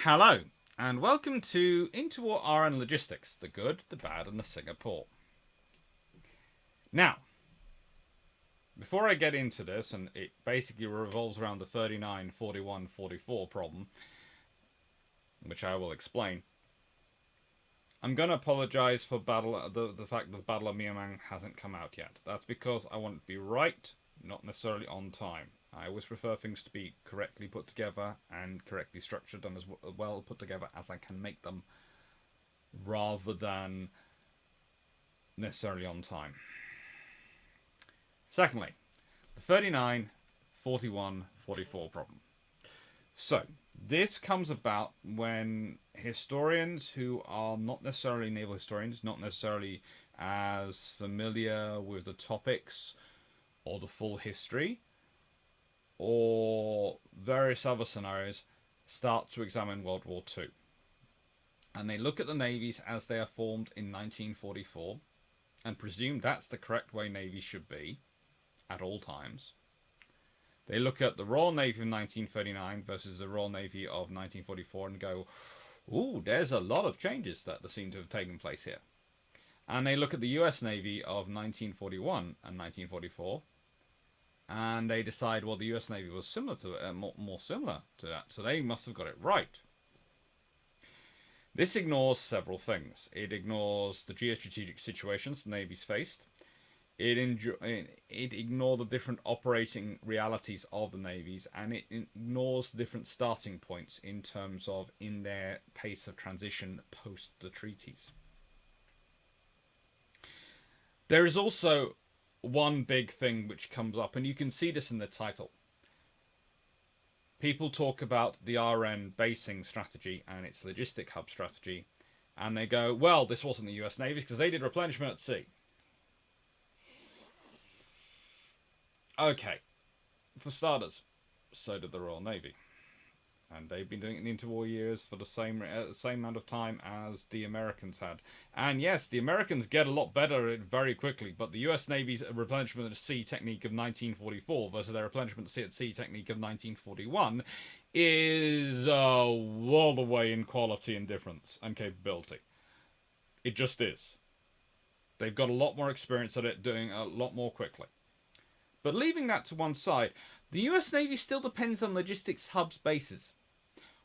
Hello, and welcome to Interwar and Logistics, the good, the bad, and the Singapore. Now, before I get into this, and it basically revolves around the 39, 41, 44 problem, which I will explain, I'm going to apologise for the fact that the Battle of Miamang hasn't come out yet. That's because I want it to be right, not necessarily on time. I always prefer things to be correctly put together and correctly structured and as well put together as I can make them, rather than necessarily on time. Secondly, the 39, 41, 44 problem. So, this comes about when historians who are not necessarily naval historians, not necessarily as familiar with the topics or the full history or various other scenarios, start to examine World War II. And they look at the navies as they are formed in 1944 and presume that's the correct way navies should be at all times. They look at the Royal Navy of 1939 versus the Royal Navy of 1944 and go, ooh, there's a lot of changes that seem to have taken place here. And they look at the US Navy of 1941 and 1944, and they decide, well, the US Navy was similar to it, more similar to that, so they must have got it right. This ignores several things. It ignores the geostrategic situations the navies faced. It ignores the different operating realities of the navies, and it ignores the different starting points in terms of in their pace of transition post the treaties. There is also one big thing which comes up, and you can see this in the title. People talk about the RN basing strategy and its logistic hub strategy, and they go, well, this wasn't the US Navy because they did replenishment at sea. Okay, for starters, so did the Royal Navy. And they've been doing it in the interwar years for the same amount of time as the Americans had. And yes, the Americans get a lot better at it very quickly, but the US Navy's replenishment at sea technique of 1944 versus their replenishment at sea technique of 1941 is a world away in quality and difference and capability. It just is. They've got a lot more experience at it, doing a lot more quickly. But leaving that to one side, the US Navy still depends on logistics hubs bases.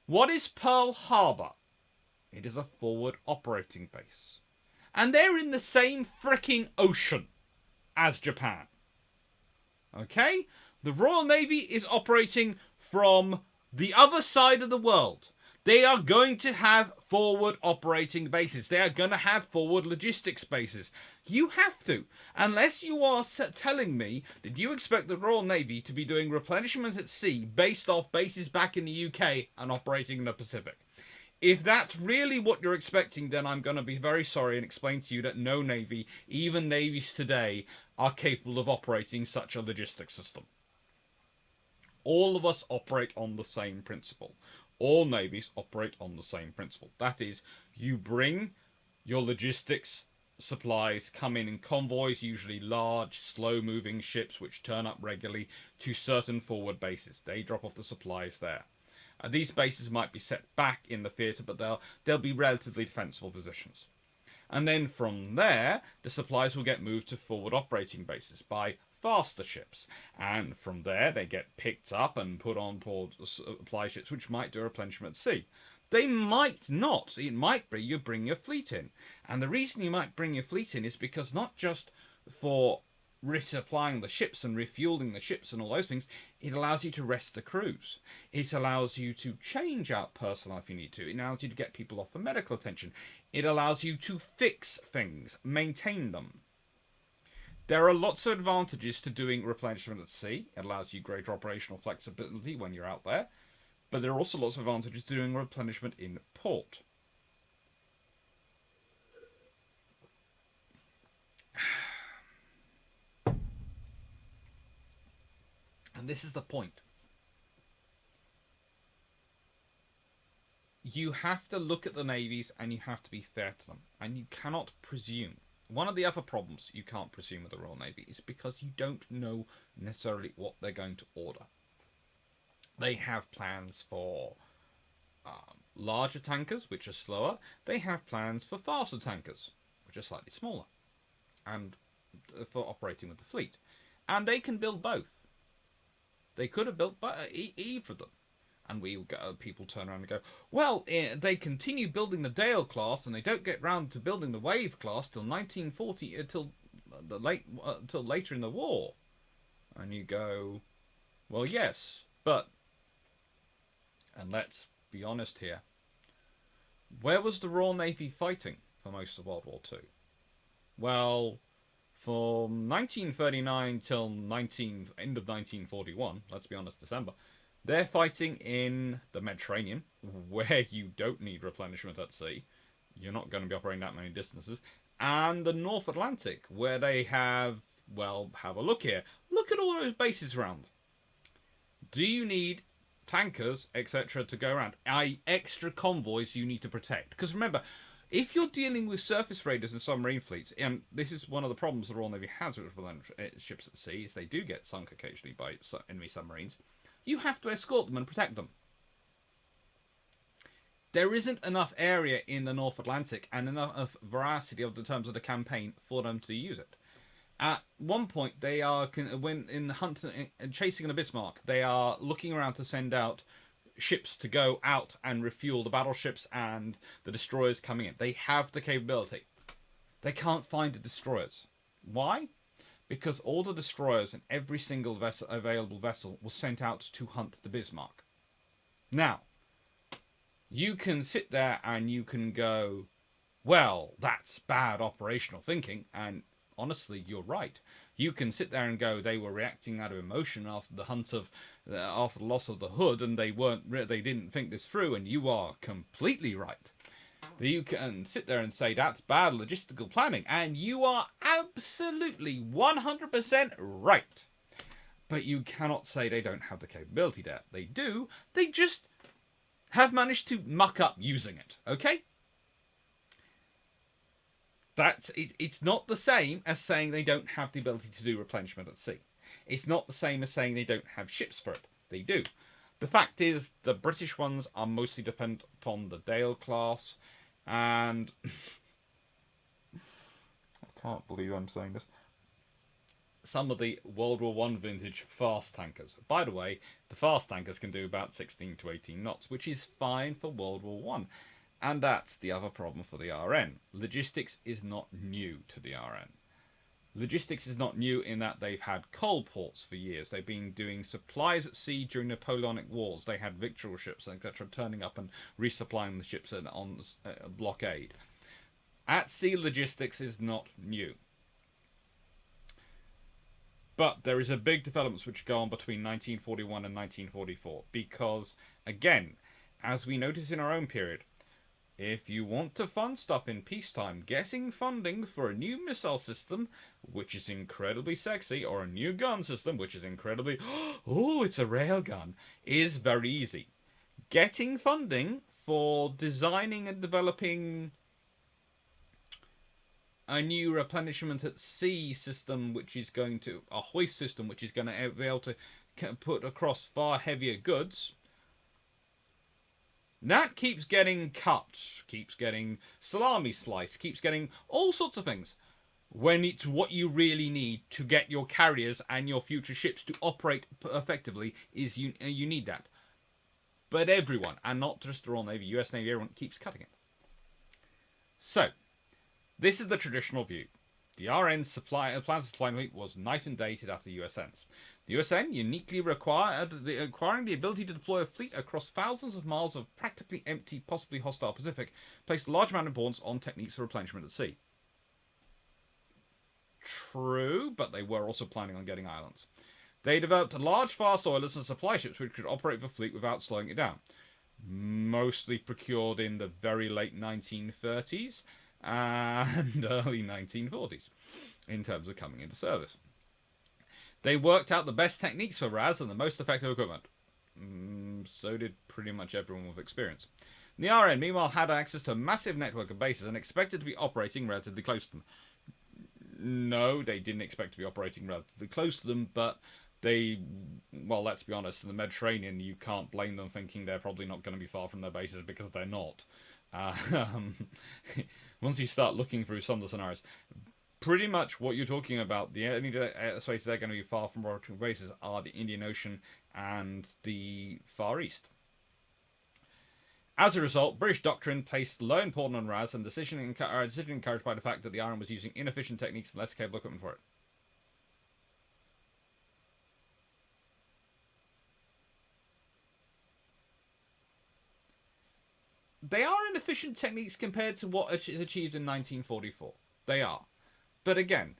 What is Pearl Harbor? It is a forward operating base. And they're in the same fricking ocean as Japan. Okay? The Royal Navy is operating from the other side of the world. They are going to have forward operating bases. They are going to have forward logistics bases. You have to. Unless you are telling me that you expect the Royal Navy to be doing replenishment at sea based off bases back in the UK and operating in the Pacific. If that's really what you're expecting, then I'm going to be very sorry and explain to you that no Navy, even navies today, are capable of operating such a logistics system. All of us operate on the same principle. All navies operate on the same principle. That is, you bring your logistics supplies, come in convoys, usually large, slow-moving ships which turn up regularly to certain forward bases. They drop off the supplies there. These bases might be set back in the theatre, but they'll be relatively defensible positions. And then from there, the supplies will get moved to forward operating bases by faster ships. And from there, they get picked up and put on board supply ships, which might do a replenishment at sea. They might not. It might be you bring your fleet in. And the reason you might bring your fleet in is because not just for resupplying the ships and refueling the ships and all those things, it allows you to rest the crews. It allows you to change out personnel if you need to. It allows you to get people off for medical attention. It allows you to fix things, maintain them. There are lots of advantages to doing replenishment at sea. It allows you greater operational flexibility when you're out there. But there are also lots of advantages to doing replenishment in port. And this is the point. You have to look at the navies and you have to be fair to them. And you cannot presume. One of the other problems you can't presume with the Royal Navy is because you don't know necessarily what they're going to order. They have plans for larger tankers, which are slower. They have plans for faster tankers, which are slightly smaller, and for operating with the fleet. And they can build both. They could have built either of them. And people turn around and go, well, they continue building the Dale class, and they don't get round to building the Wave class till 1940, till later in the war. And you go, well, yes, but, and let's be honest here, where was the Royal Navy fighting for most of World War II? Well, from 1939 till end of 1941, let's be honest, December, they're fighting in the Mediterranean, where you don't need replenishment at sea. You're not going to be operating that many distances. And the North Atlantic, where they have, well, have a look here. Look at all those bases around. Do you need tankers, etc., to go around? Extra convoys you need to protect. Because remember, if you're dealing with surface raiders and submarine fleets, and this is one of the problems the Royal Navy has with ships at sea, is they do get sunk occasionally by enemy submarines. You have to escort them and protect them. There isn't enough area in the North Atlantic and enough veracity of the terms of the campaign for them to use it. At one point, they are, when in the hunt and chasing the Bismarck, they are looking around to send out ships to go out and refuel the battleships and the destroyers coming in. They have the capability. They can't find the destroyers. Why? Because all the destroyers and every single available vessel was sent out to hunt the Bismarck. Now, you can sit there and you can go, well, that's bad operational thinking, and honestly, you're right. You can sit there and go, they were reacting out of emotion after the after the loss of the Hood, and they didn't think this through, and you are completely right. You can sit there and say that's bad logistical planning, and you are absolutely 100% right. But you cannot say they don't have the capability there. They do. They just have managed to muck up using it. Okay? It's not the same as saying they don't have the ability to do replenishment at sea. It's not the same as saying they don't have ships for it. They do. The fact is, the British ones are mostly dependent upon the Dale class, and I can't believe I'm saying this. Some of the World War I vintage fast tankers. By the way, the fast tankers can do about 16 to 18 knots, which is fine for World War I. And that's the other problem for the RN. Logistics is not new to the RN. Logistics is not new in that they've had coal ports for years. They've been doing supplies at sea during Napoleonic Wars. They had victual ships, etc., turning up and resupplying the ships on blockade. At sea, logistics is not new. But there is a big developments which go on between 1941 and 1944. Because, again, as we notice in our own period, if you want to fund stuff in peacetime, getting funding for a new missile system, which is incredibly sexy, or a new gun system, which is incredibly, oh, it's a railgun, is very easy. Getting funding for designing and developing a new replenishment at sea system, which is going to, a hoist system, which is going to be able to put across far heavier goods, that keeps getting cut, keeps getting salami sliced, keeps getting all sorts of things. When it's what you really need to get your carriers and your future ships to operate effectively, is you need that. But everyone, and not just the Royal Navy, US Navy, everyone keeps cutting it. So, this is the traditional view. The RN's plans for supply fleet was night and day to that of the USN's. The USN uniquely acquiring the ability to deploy a fleet across thousands of miles of practically empty, possibly hostile Pacific, placed a large amount of importance on techniques of replenishment at sea. True, but they were also planning on getting islands. They developed large fast oilers and supply ships which could operate the fleet without slowing it down. Mostly procured in the very late 1930s and early 1940s in terms of coming into service. They worked out the best techniques for RAS and the most effective equipment. So did pretty much everyone with experience. The RN, meanwhile, had access to a massive network of bases and expected to be operating relatively close to them. No, they didn't expect to be operating relatively close to them, but They, well, let's be honest, in the Mediterranean, you can't blame them thinking they're probably not going to be far from their bases because they're not. Um, once you start looking through some of the scenarios, pretty much what you're talking about, the only spaces they're going to be far from rotating bases are the Indian Ocean and the Far East. As a result, British doctrine placed low importance on RAS and decision encouraged by the fact that the Iron was using inefficient techniques and less capable equipment for it. They are inefficient techniques compared to what is achieved in 1944. They are. But again,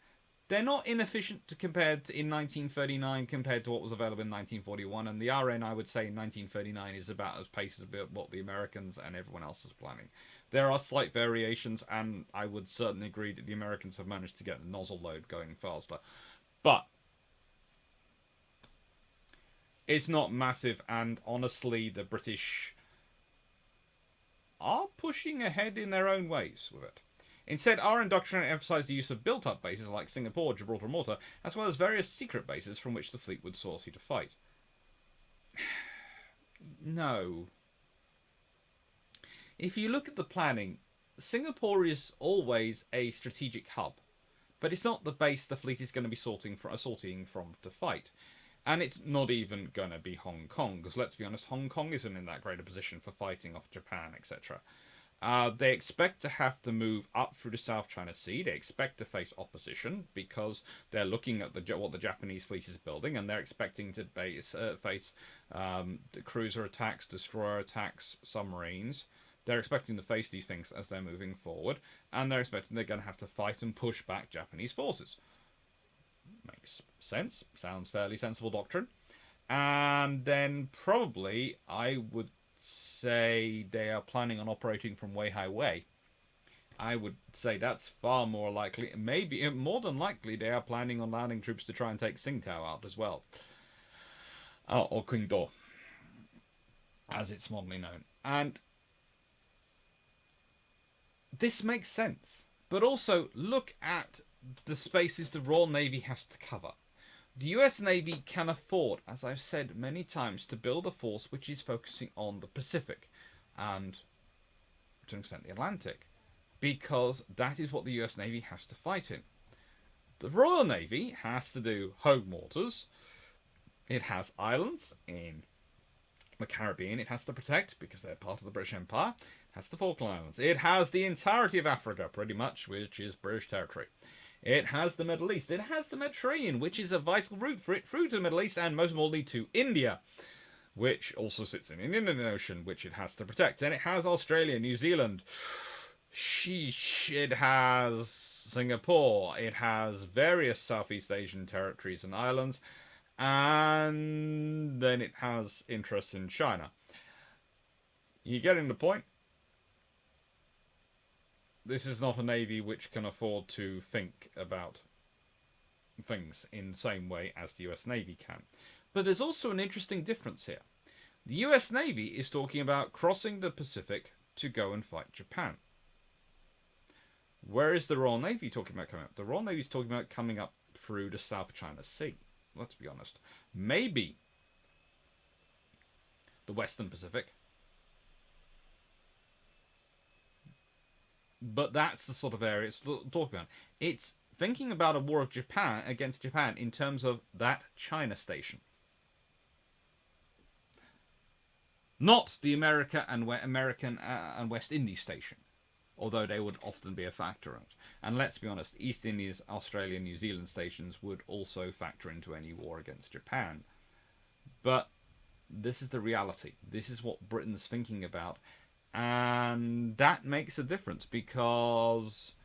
they're not inefficient compared to in 1939 compared to what was available in 1941. And the RN, I would say, in 1939 is about as pace as what the Americans and everyone else is planning. There are slight variations, and I would certainly agree that the Americans have managed to get the nozzle load going faster. But it's not massive, and honestly, the British are pushing ahead in their own ways with it. Instead, our indoctrination emphasised the use of built-up bases like Singapore, Gibraltar, and Malta, as well as various secret bases from which the fleet would source you to fight. No. If you look at the planning, Singapore is always a strategic hub, but it's not the base the fleet is going to be sorting from to fight. And it's not even going to be Hong Kong, because let's be honest, Hong Kong isn't in that great a position for fighting off Japan, etc. They expect to have to move up through the South China Sea. They expect to face opposition because they're looking at what the Japanese fleet is building, and they're expecting to face cruiser attacks, destroyer attacks, submarines. They're expecting to face these things as they're moving forward, and they're expecting they're going to have to fight and push back Japanese forces. Makes sense. Sounds fairly sensible doctrine. And then probably I would say they are planning on operating from Weihai Wei. I would say that's far more likely. Maybe more than likely they are planning on landing troops to try and take Tsingtao out as well, or Qingdao, as it's modernly known. And this makes sense. But also look at the spaces the Royal Navy has to cover. The US Navy can afford, as I've said many times, to build a force which is focusing on the Pacific and, to an extent, the Atlantic, because that is what the US Navy has to fight in. The Royal Navy has to do home waters. It has islands in the Caribbean it has to protect because they're part of the British Empire. It has the Falkland Islands. It has the entirety of Africa, pretty much, which is British territory. It has the Middle East. It has the Mediterranean, which is a vital route for it through to the Middle East and most importantly to India, which also sits in the Indian Ocean, which it has to protect. And it has Australia, New Zealand. Sheesh. It has Singapore. It has various Southeast Asian territories and islands. And then it has interests in China. You getting the point? This is not a navy which can afford to think about things in the same way as the US Navy can. But there's also an interesting difference here. The US Navy is talking about crossing the Pacific to go and fight Japan. Where is the Royal Navy talking about coming up? The Royal Navy is talking about coming up through the South China Sea. Let's be honest. Maybe the Western Pacific. But that's the sort of area it's talking about. It's thinking about a war of Japan against Japan in terms of that China station. Not the American and West Indies station, although they would often be a factor in it. And let's be honest, East Indies, Australia, New Zealand stations would also factor into any war against Japan. But this is the reality. This is what Britain's thinking about. And that makes a difference because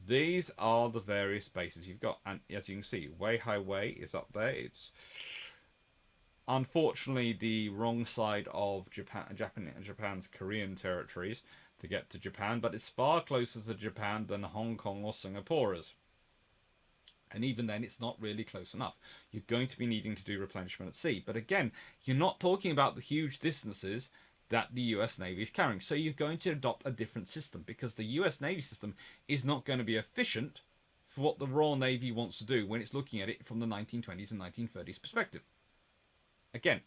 these are the various bases you've got. And as you can see, Weihai Wei is up there. It's unfortunately the wrong side of Japan's Korean territories to get to Japan, but it's far closer to Japan than Hong Kong or Singapore is. And even then, it's not really close enough. You're going to be needing to do replenishment at sea. But again, you're not talking about the huge distances that the US Navy is carrying. So you're going to adopt a different system because the US Navy system is not going to be efficient for what the Royal Navy wants to do when it's looking at it from the 1920s and 1930s perspective. Again,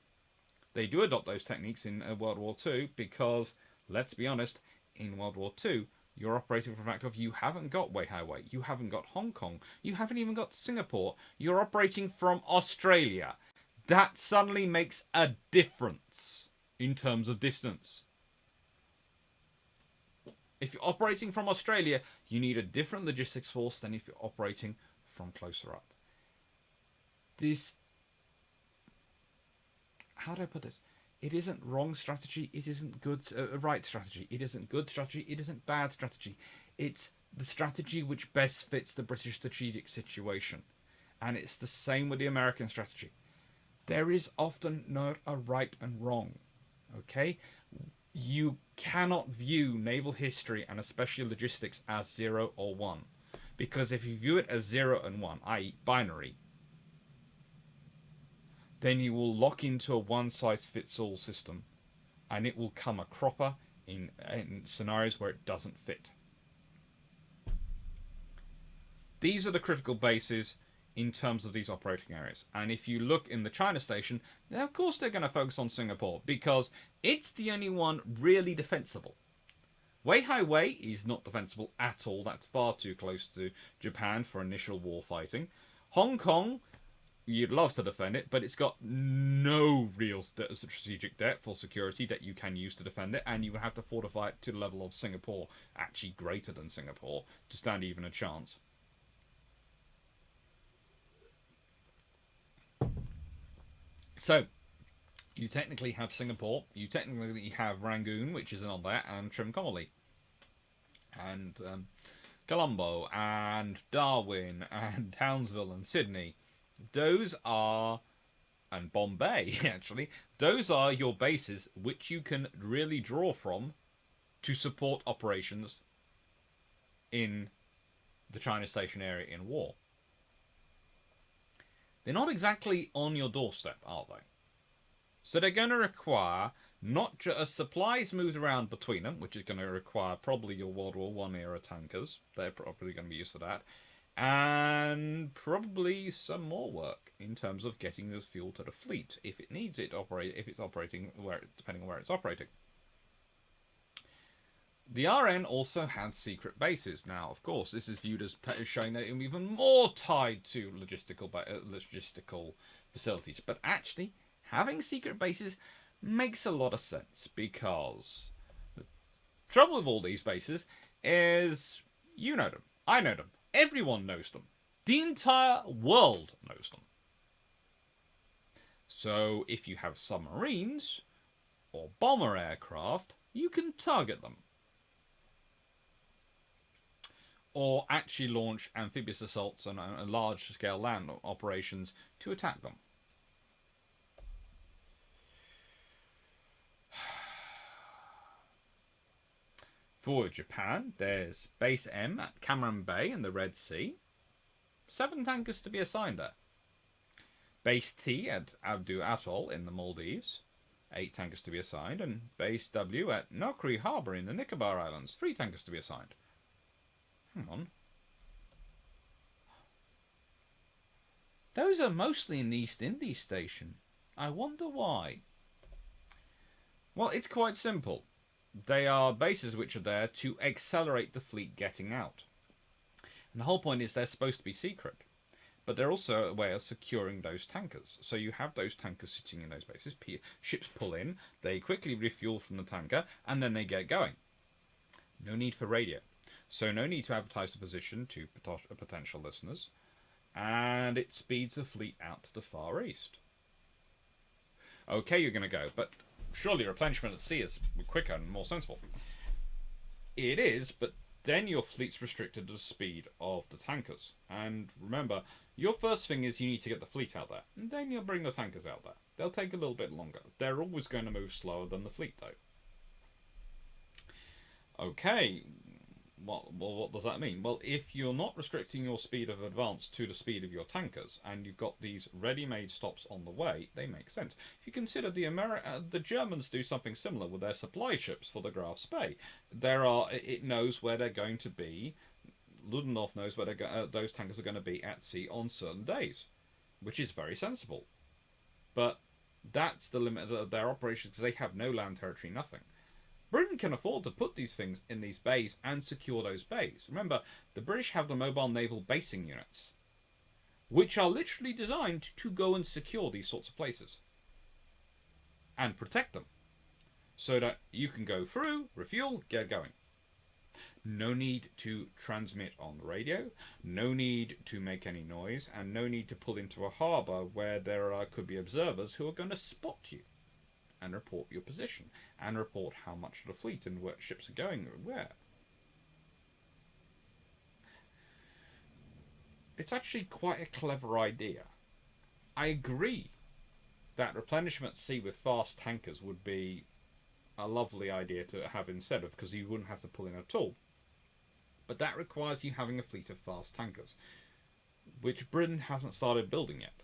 they do adopt those techniques in World War II because, let's be honest, in World War II, you're operating from a fact of you haven't got Weihai, you haven't got Hong Kong, you haven't even got Singapore. You're operating from Australia. That suddenly makes a difference in terms of distance. If you're operating from Australia, you need a different logistics force than if you're operating from closer up. This, how do I put this? It isn't wrong strategy. It isn't good right strategy. It isn't good strategy. It isn't bad strategy. It's the strategy which best fits the British strategic situation, and it's the same with the American strategy. There is often not a right and wrong. Okay, you cannot view naval history and especially logistics as 0 or 1, because if you view it as 0 and 1, i.e., binary, then you will lock into a one-size-fits-all system, and it will come a cropper in scenarios where it doesn't fit. These are the critical bases in terms of these operating areas. And if you look in the China station, then of course they're going to focus on Singapore because it's the only one really defensible. Weihai Wei is not defensible at all. That's far too close to Japan for initial war fighting. Hong Kong, you'd love to defend it, but it's got no real strategic depth or security that you can use to defend it, and you would have to fortify it to the level of Singapore, actually greater than Singapore, to stand even a chance. So, you technically have Singapore, you technically have Rangoon, which is on there, and Trimcommely, and Colombo, and Darwin, and Townsville, and Sydney. Those are, and Bombay actually, those are your bases which you can really draw from to support operations in the China Station area in war. They're not exactly on your doorstep, are they? So they're going to require not just supplies moved around between them, which is going to require probably your World War One era tankers. They're probably going to be used for that. And probably some more work in terms of getting this fuel to the fleet if it needs it if it's operating depending on where it's operating. The RN also has secret bases. Now, of course, this is viewed as showing that it's even more tied to logistical facilities. But actually, having secret bases makes a lot of sense because the trouble with all these bases is you know them, I know them, everyone knows them, the entire world knows them. So if you have submarines or bomber aircraft, you can target them. Or actually launch amphibious assaults and large-scale land operations to attack them. For Japan, there's Base M at Cameron Bay in the Red Sea. 7 tankers to be assigned there. Base T at Abdu Atoll in the Maldives. 8 tankers to be assigned. And Base W at Nokri Harbour in the Nicobar Islands. 3 tankers to be assigned. Hang on. Those are mostly in the East Indies Station. I wonder why. Well, it's quite simple. They are bases which are there to accelerate the fleet getting out. And the whole point is they're supposed to be secret. But they're also a way of securing those tankers. So you have those tankers sitting in those bases. Ships pull in, they quickly refuel from the tanker, and then they get going. No need for radio. So no need to advertise the position to potential listeners. And it speeds the fleet out to the Far East. Okay, you're going to go, but surely replenishment at sea is quicker and more sensible. It is, but then your fleet's restricted to the speed of the tankers. And remember, your first thing is you need to get the fleet out there. And then you'll bring the tankers out there. They'll take a little bit longer. They're always going to move slower than the fleet, though. Okay, well, what does that mean? Well, if you're not restricting your speed of advance to the speed of your tankers, and you've got these ready-made stops on the way, they make sense. If you consider the Germans do something similar with their supply ships for the Graf Spee. It knows where they're going to be Ludendorff knows where those tankers are going to be at sea on certain days, which is very sensible. But that's the limit of their operations because they have no land territory, nothing. Britain can afford to put these things in these bays and secure those bays. Remember, the British have the mobile naval basing units, which are literally designed to go and secure these sorts of places and protect them so that you can go through, refuel, get going. No need to transmit on the radio, no need to make any noise, and no need to pull into a harbour where could be observers who are going to spot you and report your position and report how much of the fleet and where ships are going where. It's actually quite a clever idea. I agree that replenishment at sea with fast tankers would be a lovely idea to have instead of, because you wouldn't have to pull in at all. But that requires you having a fleet of fast tankers, which Britain hasn't started building yet.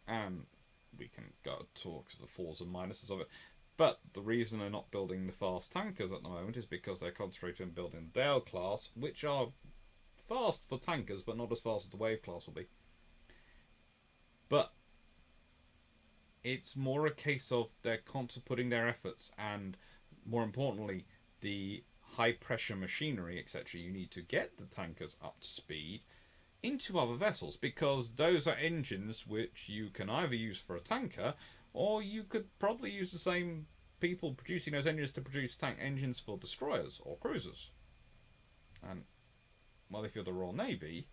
And we can go talk to the fours and minuses of it. But the reason they're not building the fast tankers at the moment is because they're concentrating on building the Dale class, which are fast for tankers, but not as fast as the Wave class will be. But it's more a case of they're constantly putting their efforts and, more importantly, the high pressure machinery, etc. you need to get the tankers up to speed into other vessels, because those are engines which you can either use for a tanker, or you could probably use the same people producing those engines to produce tank engines for destroyers or cruisers. And, well, if you're the Royal Navy,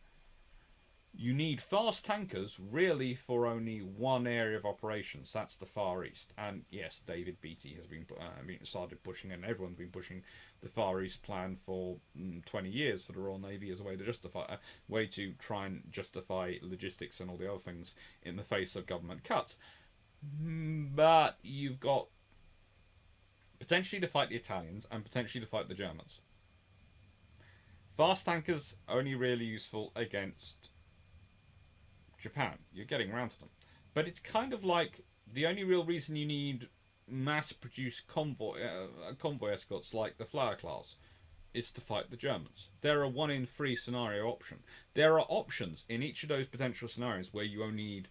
you need fast tankers really for only one area of operations. That's the Far East. And yes, David Beatty has been started pushing, and everyone's been pushing the Far East plan for 20 years for the Royal Navy as a way to try and justify logistics and all the other things in the face of government cuts. But you've got potentially to fight the Italians and potentially to fight the Germans. Fast tankers only really useful against Japan. You're getting around to them. But it's kind of like the only real reason you need mass-produced convoy escorts like the Flower class is to fight the Germans. They're a 1 in 3 scenario option. There are options in each of those potential scenarios where you only need,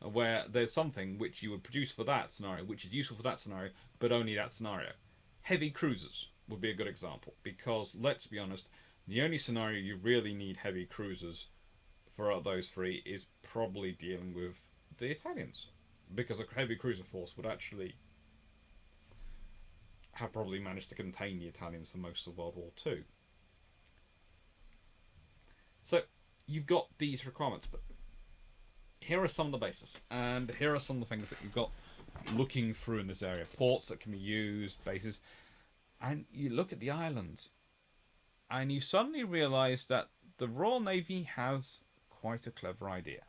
where there's something which you would produce for that scenario, which is useful for that scenario, but only that scenario. Heavy cruisers would be a good example, because let's be honest, the only scenario you really need heavy cruisers for those three is probably dealing with the Italians, because a heavy cruiser force would actually have probably managed to contain the Italians for most of World War II. So you've got these requirements, but here are some of the bases, and here are some of the things that you've got looking through in this area. Ports that can be used, bases, and you look at the islands, and you suddenly realise that the Royal Navy has quite a clever idea.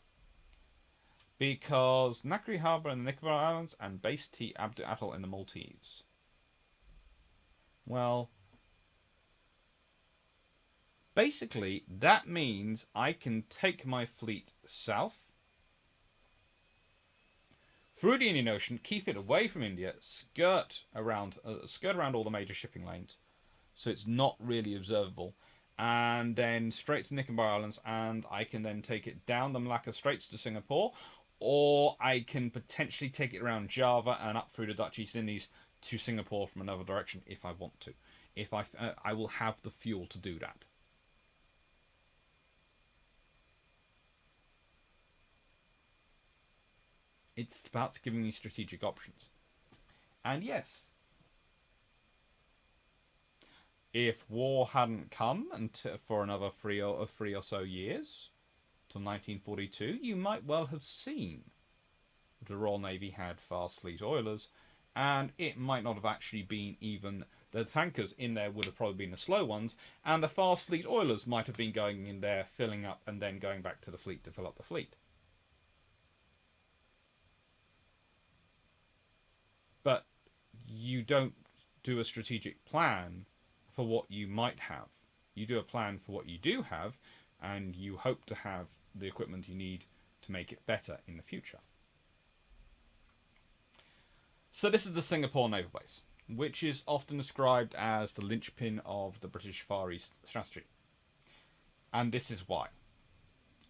Because Nakri Harbour in the Nicobar Islands and Base T Abdu Atoll in the Maldives. Well, basically that means I can take my fleet south through the Indian Ocean, keep it away from India, skirt around all the major shipping lanes, so it's not really observable, and then straight to Nicobar Islands, and I can then take it down the Malacca Straits to Singapore, or I can potentially take it around Java and up through the Dutch East Indies to Singapore from another direction if I want to. If I will have the fuel to do that. It's about giving you strategic options. And yes, if war hadn't come for another three or so years, till 1942, you might well have seen the Royal Navy had fast fleet oilers, and it might not have actually been even the tankers in there would have probably been the slow ones, and the fast fleet oilers might have been going in there, filling up, and then going back to the fleet to fill up the fleet. But you don't do a strategic plan for what you might have. You do a plan for what you do have, and you hope to have the equipment you need to make it better in the future. So this is the Singapore Naval Base, which is often described as the linchpin of the British Far East strategy. And this is why.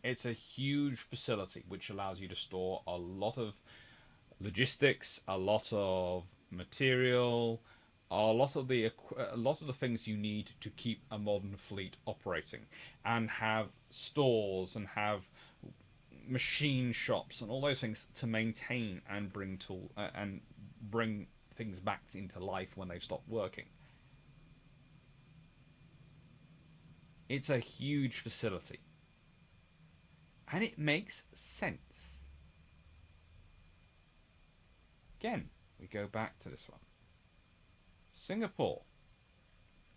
It's a huge facility which allows you to store a lot of logistics, a lot of material, a lot of the things you need to keep a modern fleet operating, and have stores and have machine shops and all those things to maintain and bring things back into life when they've stopped working. It's a huge facility, and it makes sense. Again, we go back to this one. Singapore,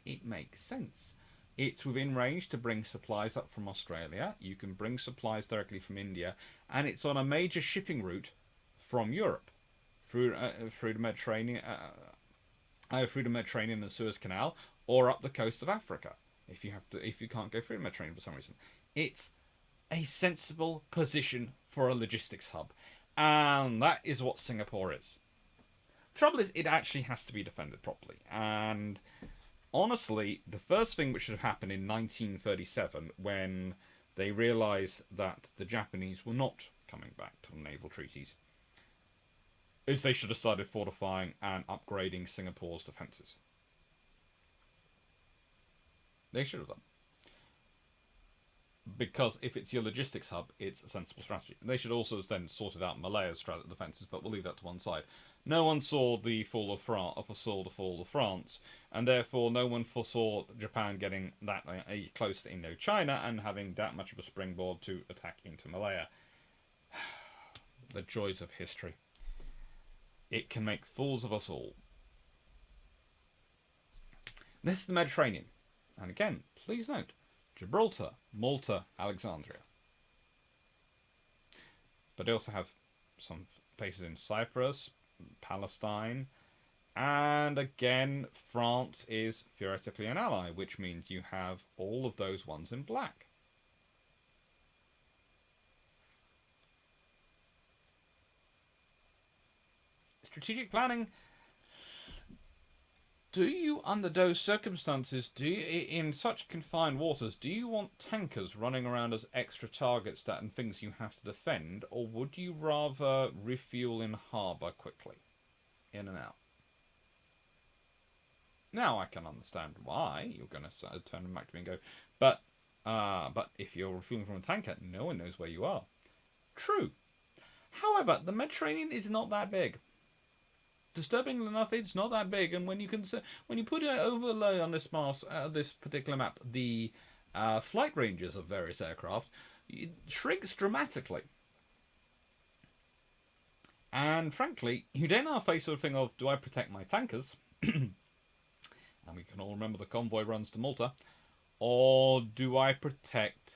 it makes sense. It's within range to bring supplies up from Australia. You can bring supplies directly from India, and it's on a major shipping route from Europe through the Mediterranean, through the Mediterranean and Suez Canal, or up the coast of Africa. If you can't go through the Mediterranean for some reason, it's a sensible position for a logistics hub, and that is what Singapore is. Trouble is, it actually has to be defended properly, and honestly, the first thing which should have happened in 1937, when they realised that the Japanese were not coming back to naval treaties, is they should have started fortifying and upgrading Singapore's defences. They should have done. Because if it's your logistics hub, it's a sensible strategy. They should also have then sorted out Malaya's defences, but we'll leave that to one side. No one saw the fall of France, and therefore no one foresaw Japan getting that close to Indochina and having that much of a springboard to attack into Malaya. The joys of history. It can make fools of us all. This is the Mediterranean, and again, please note, Gibraltar, Malta, Alexandria. But they also have some places in Cyprus, Palestine, and again, France is theoretically an ally, which means you have all of those ones in black. Strategic planning. Do you, under those circumstances, in such confined waters, do you want tankers running around as extra targets and things you have to defend, or would you rather refuel in harbour quickly, in and out? Now I can understand why you're going to turn back to me and go, but if you're refueling from a tanker, no one knows where you are. True. However, the Mediterranean is not that big. Disturbingly enough, it's not that big, and when you put an overlay on this particular map, the flight ranges of various aircraft, it shrinks dramatically. And frankly, you then are faced with the thing of, do I protect my tankers? And we can all remember the convoy runs to Malta, or do I protect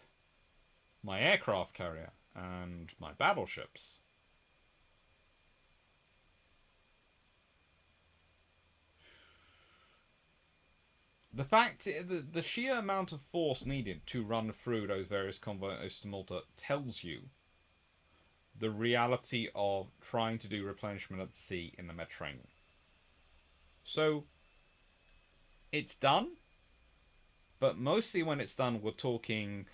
my aircraft carrier and my battleships? The sheer amount of force needed to run through those various convoys to Malta tells you the reality of trying to do replenishment at sea in the Mediterranean. So, it's done, but mostly when it's done, we're talking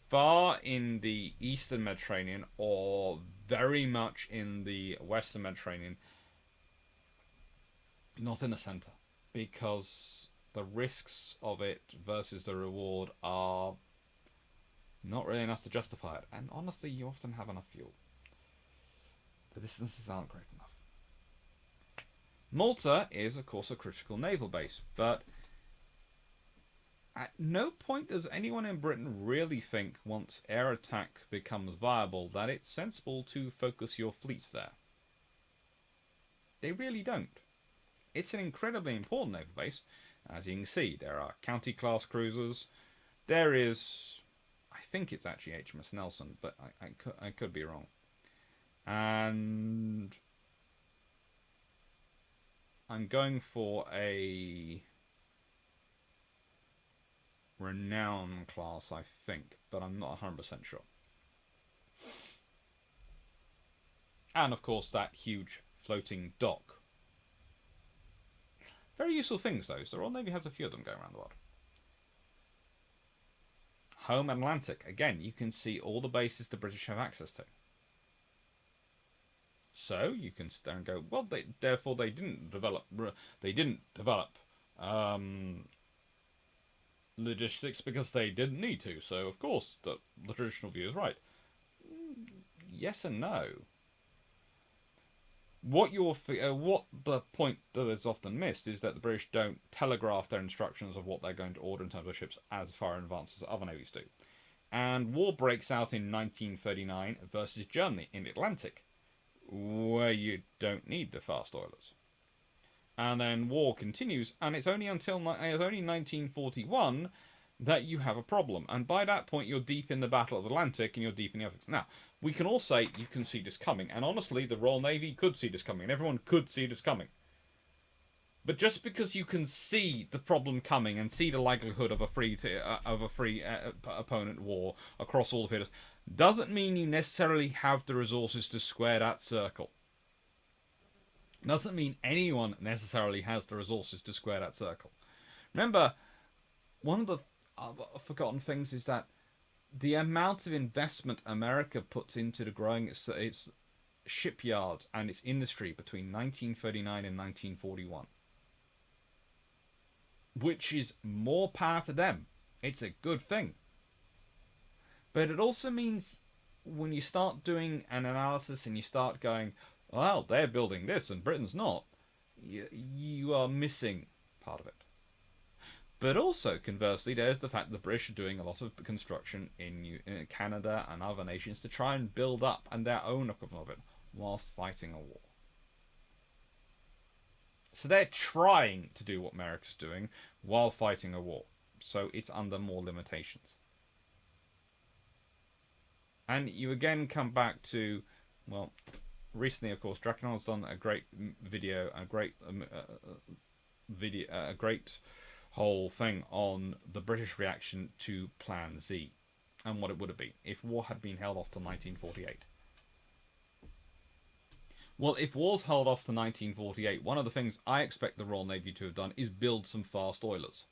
far in the eastern Mediterranean or very much in the western Mediterranean, not in the centre, because the risks of it versus the reward are not really enough to justify it. And honestly, you often have enough fuel. The distances aren't great enough. Malta is, of course, a critical naval base, but at no point does anyone in Britain really think, once air attack becomes viable, that it's sensible to focus your fleet there. They really don't. It's an incredibly important naval base. As you can see, there are county-class cruisers. There is, I think it's actually HMS Nelson, but I could be wrong. And I'm going for a Renown class, I think, but I'm not 100% sure. And of course, that huge floating dock. Very useful things, though. So the Royal Navy has a few of them going around the world. Home Atlantic. Again, you can see all the bases the British have access to. So you can sit there and go, well, therefore they didn't develop. They didn't develop um, logistics because they didn't need to. So of course the traditional view is right. Yes and no. What the point that is often missed is that the British don't telegraph their instructions of what they're going to order in terms of ships as far in advance as other navies do. And war breaks out in 1939 versus Germany in the Atlantic, where you don't need the fast oilers. And then war continues, and it's only 1941 that you have a problem. And by that point, you're deep in the Battle of the Atlantic and you're deep in the Atlantic. Now, we can all say you can see this coming, and honestly, the Royal Navy could see this coming, and everyone could see this coming. But just because you can see the problem coming and see the likelihood of a free opponent war across all the theaters, doesn't mean you necessarily have the resources to square that circle. Doesn't mean anyone necessarily has the resources to square that circle. Remember, one of the forgotten things is that the amount of investment America puts into the growing its shipyards and its industry between 1939 and 1941, which is more power to them. It's a good thing. But it also means when you start doing an analysis and you start going, well, they're building this and Britain's not, you are missing part of it. But also, conversely, there's the fact that the British are doing a lot of construction in Canada and other nations to try and build up and their own equivalent of it whilst fighting a war. So they're trying to do what America's doing while fighting a war. So it's under more limitations. And you again come back to, well, recently, of course, Drakenhol's done a great video, a great whole thing on the British reaction to Plan Z and what it would have been if war had been held off to 1948. Well, if war's held off to 1948, one of the things I expect the Royal Navy to have done is build some fast oilers.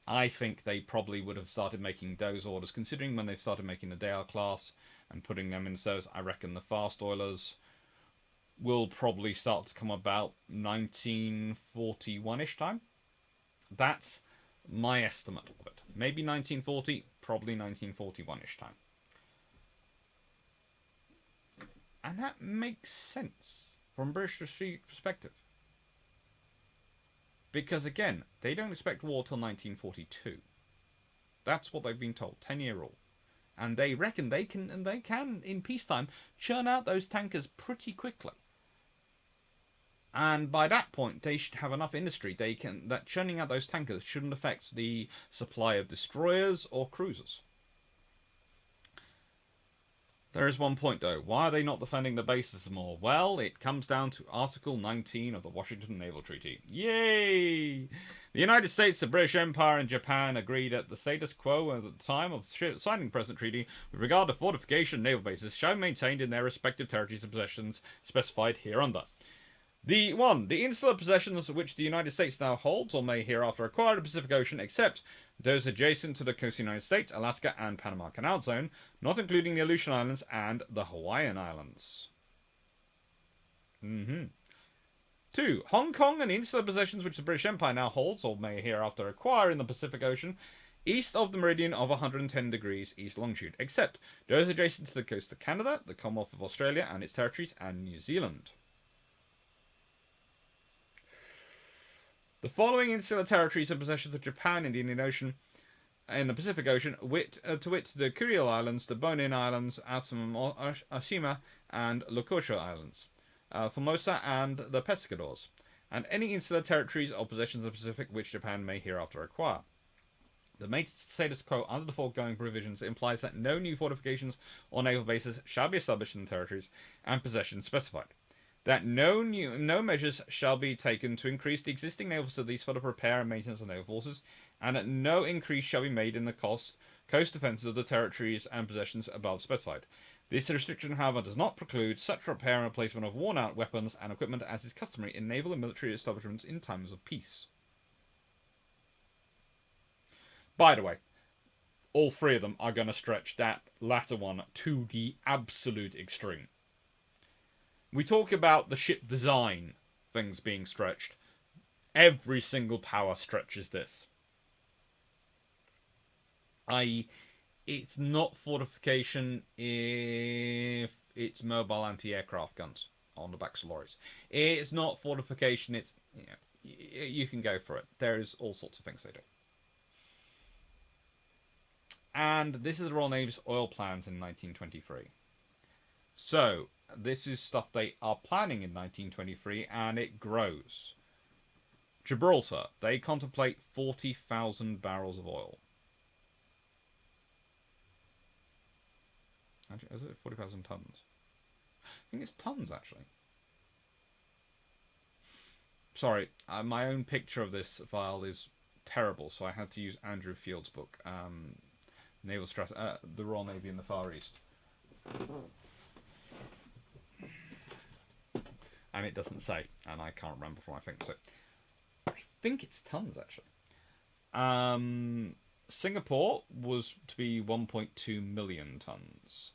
I think they probably would have started making those orders, considering when they've started making the Dale class and putting them in service. I reckon the fast oilers will probably start to come about 1941-ish time. That's my estimate of it. Maybe 1940, probably 1941-ish time. And that makes sense from a British strategic perspective. Because again, they don't expect war till 1942. That's what they've been told, 10-year rule. And they reckon they can in peacetime churn out those tankers pretty quickly. And by that point, they should have enough industry. That churning out those tankers shouldn't affect the supply of destroyers or cruisers. There is one point though. Why are they not defending the bases more? Well, it comes down to Article 19 of the Washington Naval Treaty. Yay! The United States, the British Empire, and Japan agreed that the status quo at the time of signing the present treaty with regard to fortification naval bases shall be maintained in their respective territories and possessions specified hereunder. The insular possessions which the United States now holds or may hereafter acquire in the Pacific Ocean, except those adjacent to the coast of the United States, Alaska, and Panama Canal Zone, not including the Aleutian Islands and the Hawaiian Islands. 2. Hong Kong and insular possessions which the British Empire now holds or may hereafter acquire in the Pacific Ocean, east of the meridian of 110 degrees east longitude, except those adjacent to the coast of Canada, the Commonwealth of Australia and its territories, and New Zealand. The following insular territories are possessions of Japan in the Indian Ocean, in the Pacific Ocean, to wit, the Kuriil Islands, the Bonin Islands, Ashima, and Lokoshua Islands, Formosa, and the Pescadores, and any insular territories or possessions of the Pacific which Japan may hereafter acquire. The main status quo under the foregoing provisions implies that no new fortifications or naval bases shall be established in the territories and possessions specified. That no measures shall be taken to increase the existing naval facilities for the repair and maintenance of naval forces, and that no increase shall be made in the coast defences of the territories and possessions above specified. This restriction, however, does not preclude such repair and replacement of worn-out weapons and equipment as is customary in naval and military establishments in times of peace. By the way, all three of them are going to stretch that latter one to the absolute extreme. We talk about the ship design things being stretched. Every single power stretches this. I.e., it's not fortification if it's mobile anti-aircraft guns on the backs of lorries. It's not fortification. It's, you know, you can go for it. There's all sorts of things they do. And this is the Royal Navy's oil plans in 1923. So this is stuff they are planning in 1923, and it grows. Gibraltar, they contemplate 40,000 barrels of oil. Actually, is it 40,000 tons? I think it's tons, actually. Sorry, my own picture of this file is terrible, so I had to use Andrew Field's book, Naval the Royal Navy in the Far East. And it doesn't say, and I can't remember from I think so. I think it's tons, actually. Singapore was to be 1.2 million tons.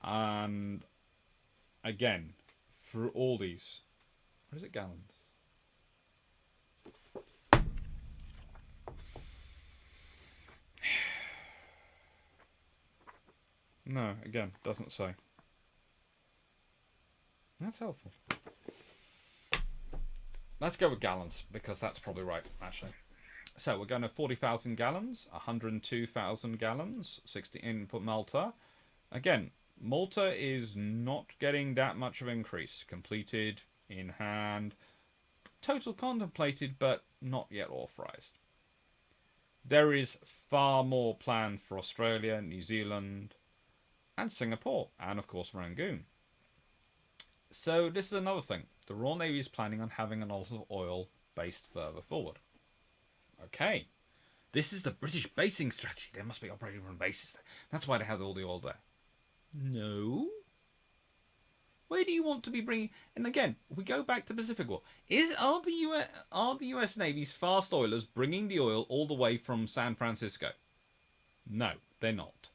And again, for all these, what is it, gallons? No, again, doesn't say. That's helpful. Let's go with gallons, because that's probably right, actually. So we're going to 40,000 gallons, 102,000 gallons, 60 in Malta. Again, Malta is not getting that much of an increase. Completed, in hand, total contemplated, but not yet authorised. There is far more planned for Australia, New Zealand, and Singapore, and of course Rangoon. So this is another thing. The Royal Navy is planning on having a lot of oil based further forward. Okay. This is the British basing strategy. They must be operating from bases. That's why they have all the oil there. No. Where do you want to be bringing? And again, we go back to Pacific War. Are the US Navy's fast oilers bringing the oil all the way from San Francisco? No, they're not.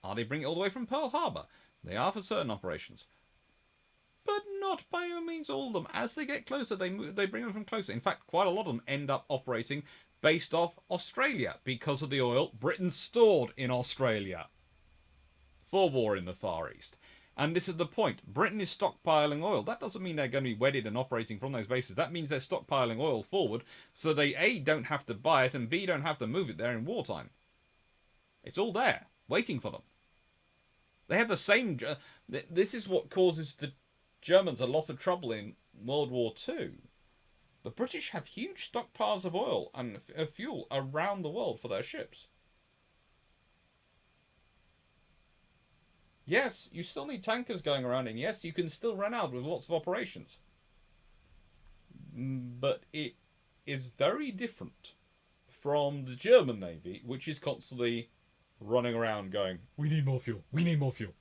Are they bringing it all the way from Pearl Harbor? They are for certain operations, but not by any means all of them. As they get closer, they bring them from closer. In fact, quite a lot of them end up operating based off Australia because of the oil Britain stored in Australia for war in the Far East. And this is the point. Britain is stockpiling oil. That doesn't mean they're going to be wedded and operating from those bases. That means they're stockpiling oil forward so they A, don't have to buy it, and B, don't have to move it there in wartime. It's all there, waiting for them. They have the same... This is what causes the Germans a lot of trouble in World War II. The British have huge stockpiles of oil and fuel around the world for their ships. Yes, you still need tankers going around, and yes, you can still run out with lots of operations. But it is very different from the German Navy, which is constantly running around going, we need more fuel, we need more fuel.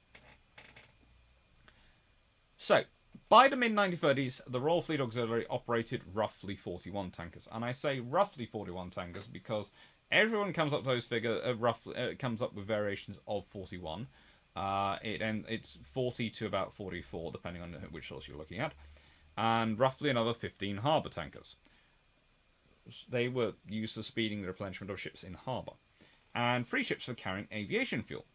So, by the mid-1930s, the Royal Fleet Auxiliary operated roughly 41 tankers. And I say roughly 41 tankers because everyone comes up to those figures, comes up with variations of 41. It's 40 to about 44, depending on which source you're looking at. And roughly another 15 harbour tankers. They were used for speeding the replenishment of ships in harbour. And 3 ships for carrying aviation fuel.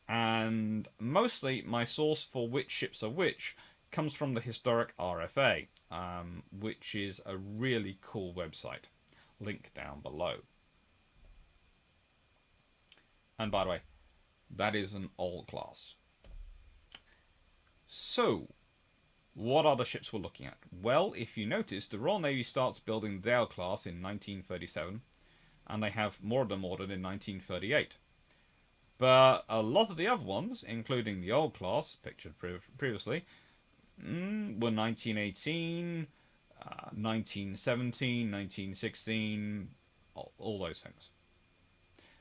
And mostly my source for which ships are which comes from the historic RFA, which is a really cool website. Link down below. And by the way, that is an old class. So, what are the ships we're looking at? Well, if you notice, the Royal Navy starts building their class in 1937, and they have more of them ordered in 1938. But a lot of the other ones, including the old class, pictured previously, were 1918, 1917, 1916, all those things.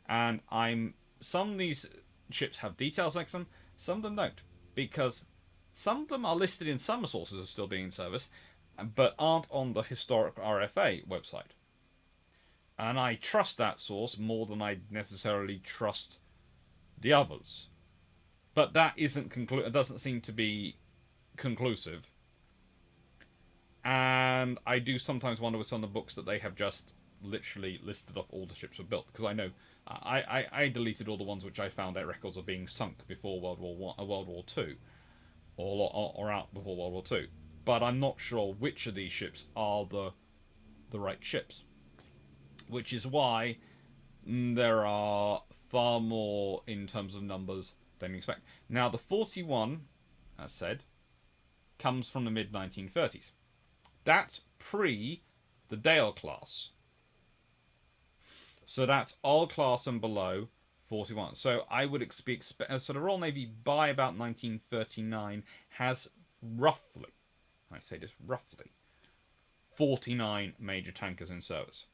And some of these ships have details next to them, some of them don't. Because some of them are listed in some sources as still being in service, but aren't on the historic RFA website. And I trust that source more than I necessarily trust the others. But that isn't it doesn't seem to be conclusive. And I do sometimes wonder with some of the books that they have just literally listed off all the ships were built, because I know I deleted all the ones which I found their records of being sunk before World War Two, or out before World War Two. But I'm not sure which of these ships are the right ships, which is why there are far more in terms of numbers than you expect. Now, the 41, as said, comes from the mid 1930s. That's pre the Dale class. So that's all class and below 41. So I would expect. So the Royal Navy by about 1939 has roughly, I say this roughly, 49 major tankers in service.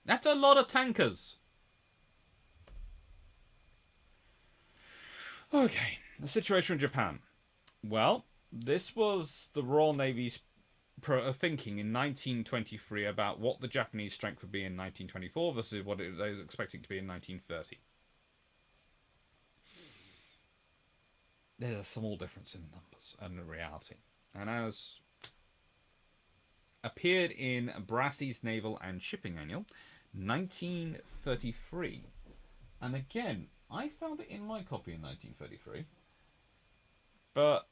That's a lot of tankers. Okay, the situation in Japan. Well, this was the Royal Navy's thinking in 1923 about what the Japanese strength would be in 1924 versus what they was expecting to be in 1930. There's a small difference in numbers and the reality. And as appeared in Brassey's Naval and Shipping Annual, 1933. And again, I found it in my copy in 1933. But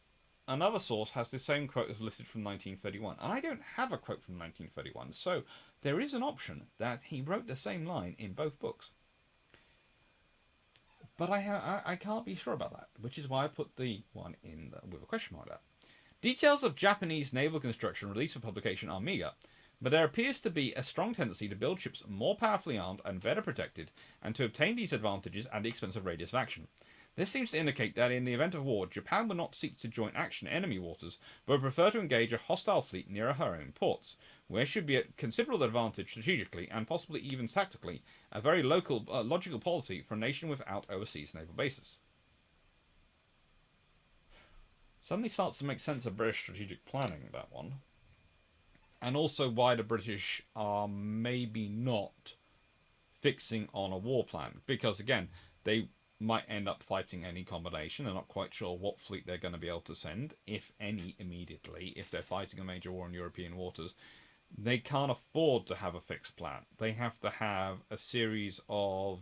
another source has the same quote as listed from 1931. And I don't have a quote from 1931. So there is an option that he wrote the same line in both books. But I can't be sure about that, which is why I put the one in with a question mark there. Details of Japanese naval construction released for publication are meagre, but there appears to be a strong tendency to build ships more powerfully armed and better protected, and to obtain these advantages at the expense of radius of action. This seems to indicate that in the event of war, Japan would not seek to join action in enemy waters, but would prefer to engage a hostile fleet nearer her own ports, where should be at considerable advantage strategically and possibly even tactically, a very logical policy for a nation without overseas naval bases. Suddenly starts to make sense of British strategic planning, that one. And also why the British are maybe not fixing on a war plan. Because, again, they might end up fighting any combination. They're not quite sure what fleet they're going to be able to send, if any, immediately, if they're fighting a major war in European waters. They can't afford to have a fixed plan. They have to have a series of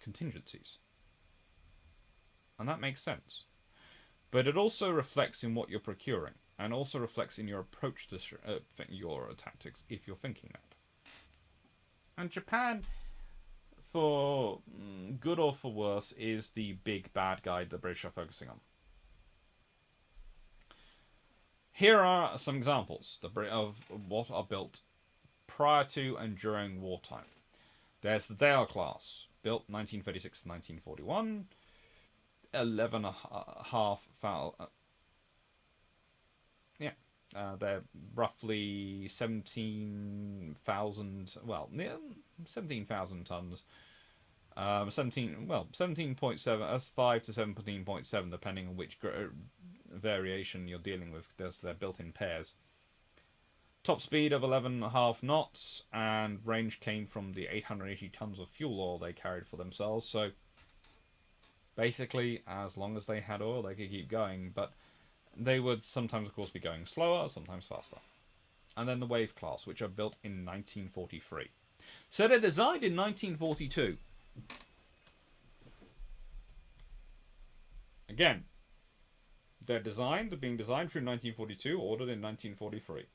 contingencies. And that makes sense. But it also reflects in what you're procuring, and also reflects in your approach to your tactics if you're thinking that. And Japan, for good or for worse, is the big bad guy the British are focusing on. Here are some examples of what are built prior to and during wartime. There's the Dale class, built 1936 to 1941. 11.5 they're roughly 17,000, 17,000 tons. 17.7, that's 5 to 17.7, depending on which variation you're dealing with. They're built in pairs. Top speed of 11.5 knots, and range came from the 880 tons of fuel oil they carried for themselves. So basically, as long as they had oil, they could keep going, but they would sometimes, of course, be going slower, sometimes faster. And then the Wave class, which are built in 1943. So they're designed in 1942. Again, they're being designed through 1942, ordered in 1943.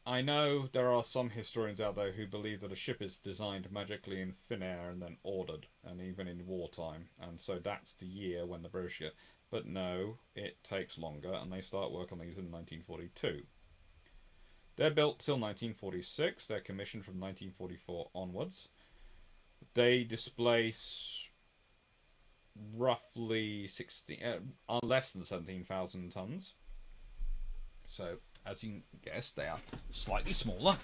I know there are some historians out there who believe that a ship is designed magically in thin air and then ordered, and even in wartime, and so that's the year when the British get. But no, it takes longer, and they start work on these in 1942. They're built till 1946. They're commissioned from 1944 onwards. They displace roughly less than 17,000 tons. So, as you can guess, they are slightly smaller.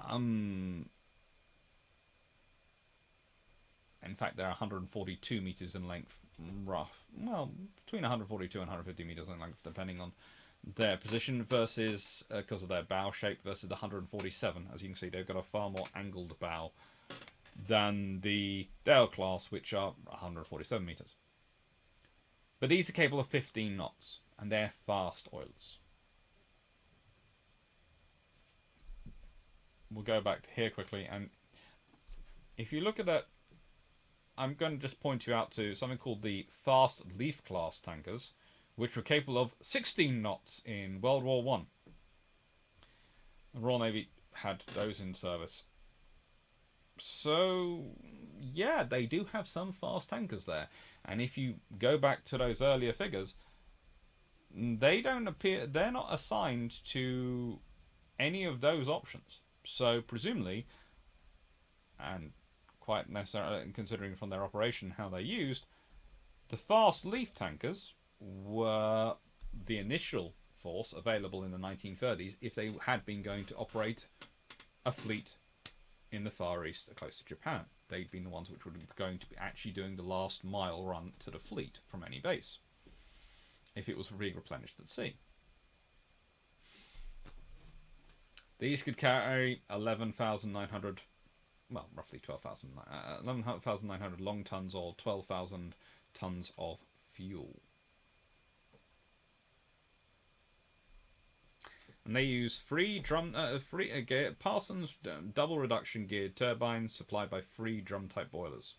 And fact, they're 142 meters in length, rough. Well, between 142 and 150 meters in length, depending on their position versus, because of their bow shape, versus the 147. As you can see, they've got a far more angled bow than the Dale class, which are 147 meters. But these are capable of 15 knots, and they're fast oilers. We'll go back to here quickly, and if you look at that, I'm going to just point you out to something called the Fast Leaf class tankers, which were capable of 16 knots in World War One. The Royal Navy had those in service. So, yeah, they do have some fast tankers there. And if you go back to those earlier figures, they don't appear, they're not assigned to any of those options. So, presumably, and quite necessarily considering from their operation how they're used, the fast leaf tankers were the initial force available in the 1930s if they had been going to operate a fleet in the Far East close to Japan. They'd been the ones which would be going to be actually doing the last mile run to the fleet from any base if it was being replenished at sea. These could carry 11,900, well, roughly 11,900 long tons or 12,000 tons of fuel. And they use Parsons double reduction geared turbines supplied by free drum type boilers.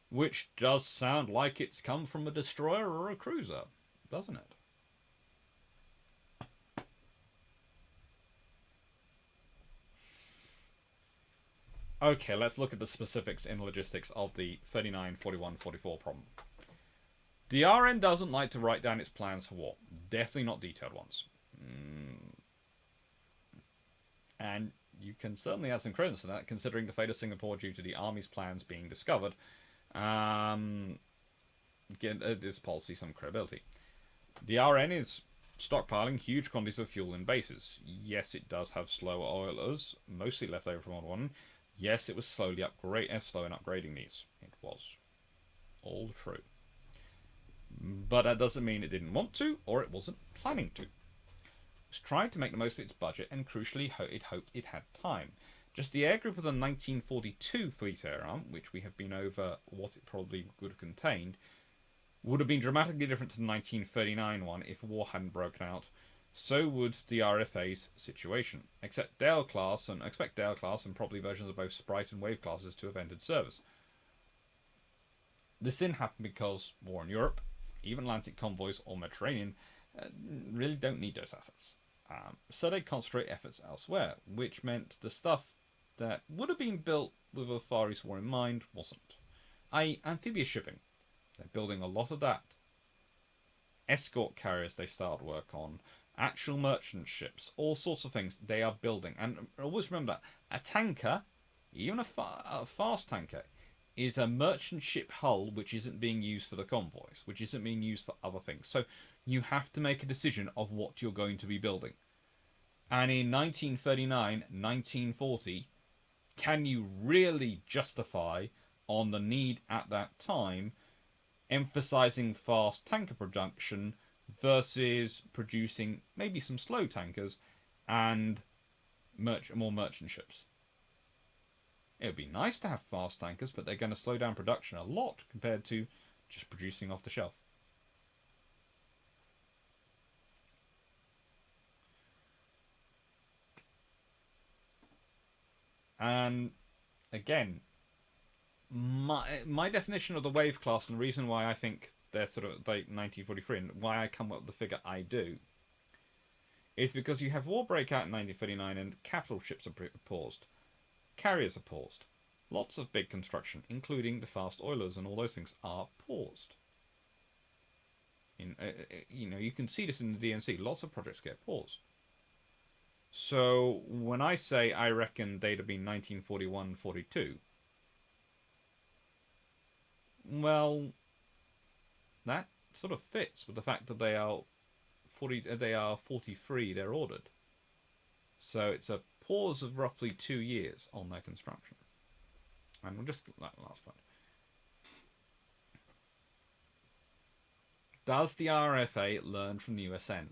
Which does sound like it's come from a destroyer or a cruiser, doesn't it? Okay, let's look at the specifics in logistics of the 39, 41, 44 problem. The RN doesn't like to write down its plans for war. Definitely not detailed ones. And you can certainly add some credence to that, considering the fate of Singapore due to the Army's plans being discovered. Give this policy some credibility. The RN is stockpiling huge quantities of fuel in bases. Yes, it does have slower oilers, mostly left over from World War I. Yes, it was slow in upgrading these. It was. All true. But that doesn't mean it didn't want to, or it wasn't planning to. It was trying to make the most of its budget, and crucially, it hoped it had time. Just the air group of the 1942 fleet era, which we have been over what it probably would have contained, would have been dramatically different to the 1939 one if war hadn't broken out. So would the RFA's situation. Expect Dale class and probably versions of both Sprite and Wave classes to have entered service. This didn't happen because war in Europe, even Atlantic convoys or Mediterranean, really don't need those assets. So they concentrate efforts elsewhere, which meant the stuff that would have been built with a Far East war in mind wasn't. i.e. amphibious shipping. They're building a lot of that. Escort carriers they started work on. Actual merchant ships. All sorts of things they are building. And always remember that. A tanker, even a fast tanker, is a merchant ship hull which isn't being used for the convoys, which isn't being used for other things. So you have to make a decision of what you're going to be building. And in 1939, 1940, can you really justify, on the need at that time, emphasizing fast tanker production versus producing maybe some slow tankers and more merchant ships? It would be nice to have fast tankers, but they're going to slow down production a lot compared to just producing off the shelf. And again, my definition of the wave class and the reason why I think they're sort of like 1943 and why I come up with the figure I do is because you have war breakout in 1939 and capital ships are paused. Carriers are paused. Lots of big construction, including the fast oilers and all those things, are paused. You can see this in the DNC. Lots of projects get paused. So when I say I reckon they'd have been 1941-42, well, that sort of fits with the fact that they are 43. They're ordered. So it's a pause of roughly 2 years on their construction. And we'll just last one. Does the RFA learn from the USN?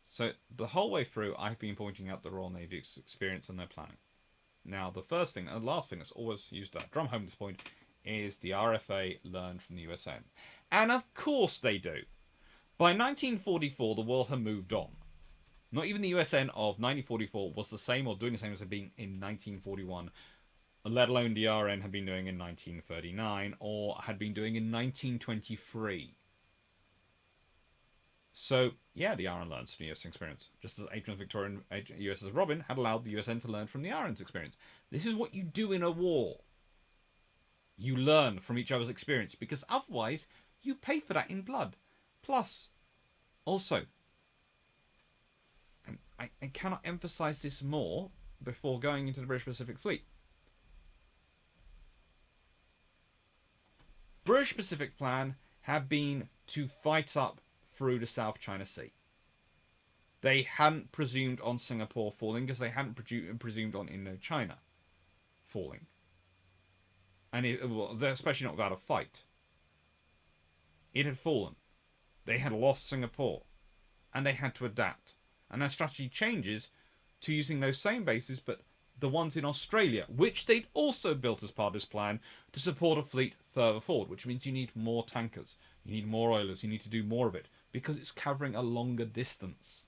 So the whole way through, I've been pointing out the Royal Navy's experience and their planning. Now, the first thing and last thing that's always used to drum home this point is the RFA learned from the USN. And of course they do. By 1944, the world had moved on. Not even the USN of 1944 was the same or doing the same as it being in 1941, let alone the RN had been doing in 1939 or had been doing in 1923. So, yeah, the RN learns from the USN experience, just as HMS Victoria and USS Robin had allowed the USN to learn from the RN's experience. This is what you do in a war. You learn from each other's experience, because otherwise you pay for that in blood. Plus, also, and I cannot emphasize this more before going into the British Pacific Fleet. British Pacific plan had been to fight up through the South China Sea. They hadn't presumed on Singapore falling because they hadn't presumed on Indochina falling. And they're especially not without a fight. It had fallen. They had lost Singapore. And they had to adapt. And their strategy changes to using those same bases, but the ones in Australia, which they'd also built as part of this plan to support a fleet further forward, which means you need more tankers, you need more oilers, you need to do more of it, because it's covering a longer distance.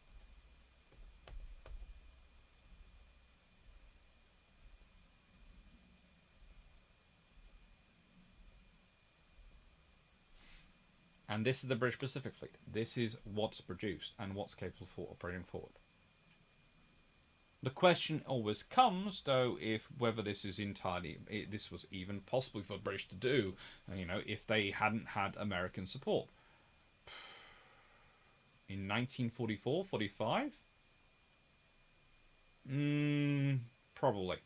And this is the British Pacific Fleet. This is what's produced and what's capable of operating forward. The question always comes, though, if whether this is this was even possible for the British to do, if they hadn't had American support. In 1944, 45? Probably.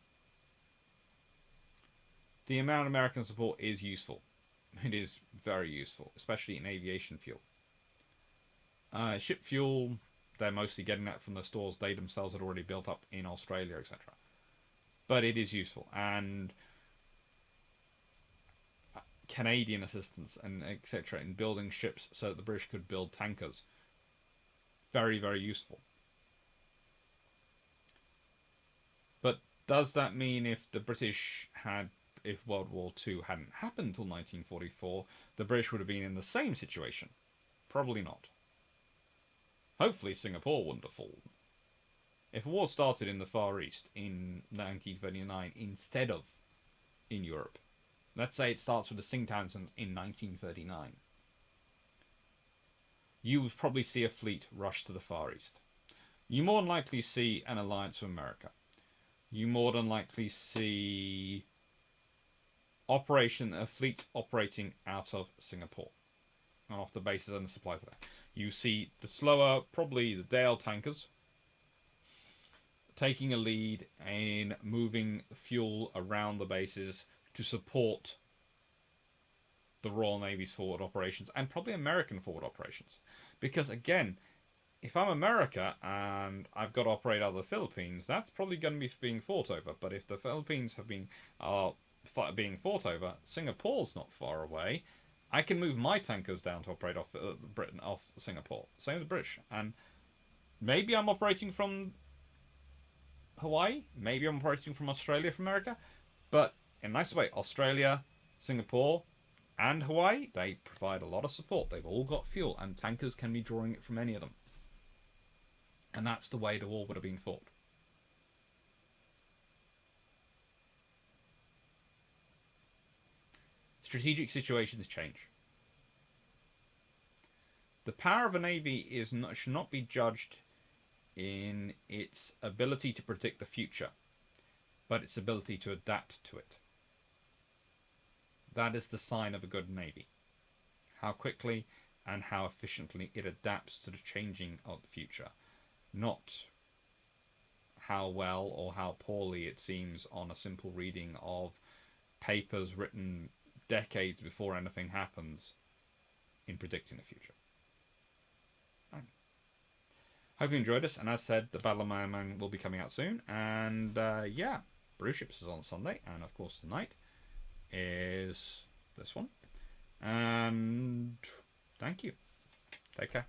The amount of American support is useful. It is very useful, especially in aviation fuel. Ship fuel, they're mostly getting that from the stores they themselves had already built up in Australia, etc. But it is useful. And Canadian assistance and etc. in building ships so that the British could build tankers. Very, very useful. But does that mean if World War II hadn't happened until 1944, the British would have been in the same situation? Probably not. Hopefully Singapore wouldn't have fallen. If a war started in the Far East in 1939 instead of in Europe, let's say it starts with the Tsingtans in 1939, you would probably see a fleet rush to the Far East. You more than likely see an alliance with America. You more than likely see a fleet operating out of Singapore and off the bases and the supplies there. You see the slower, probably the Dale tankers, taking a lead in moving fuel around the bases to support the Royal Navy's forward operations and probably American forward operations. Because again, if I'm America and I've got to operate out of the Philippines, that's probably going to be being fought over. But if the Philippines are being fought over, Singapore's not far away. I can move my tankers down to operate off Singapore. Same with the British. And maybe I'm operating from Hawaii. Maybe I'm operating from Australia, from America. But in a nice way, Australia, Singapore, and Hawaii, they provide a lot of support. They've all got fuel, and tankers can be drawing it from any of them. And that's the way the war would have been fought. Strategic situations change. The power of a navy should not be judged in its ability to predict the future, but its ability to adapt to it. That is the sign of a good navy. How quickly and how efficiently it adapts to the changing of the future, not how well or how poorly it seems on a simple reading of papers written decades before anything happens in predicting the future. Hope you enjoyed this, and as said, the Battle of Manamang will be coming out soon, and Blue Ships is on Sunday, and of course tonight. is this one. And thank you. Take care.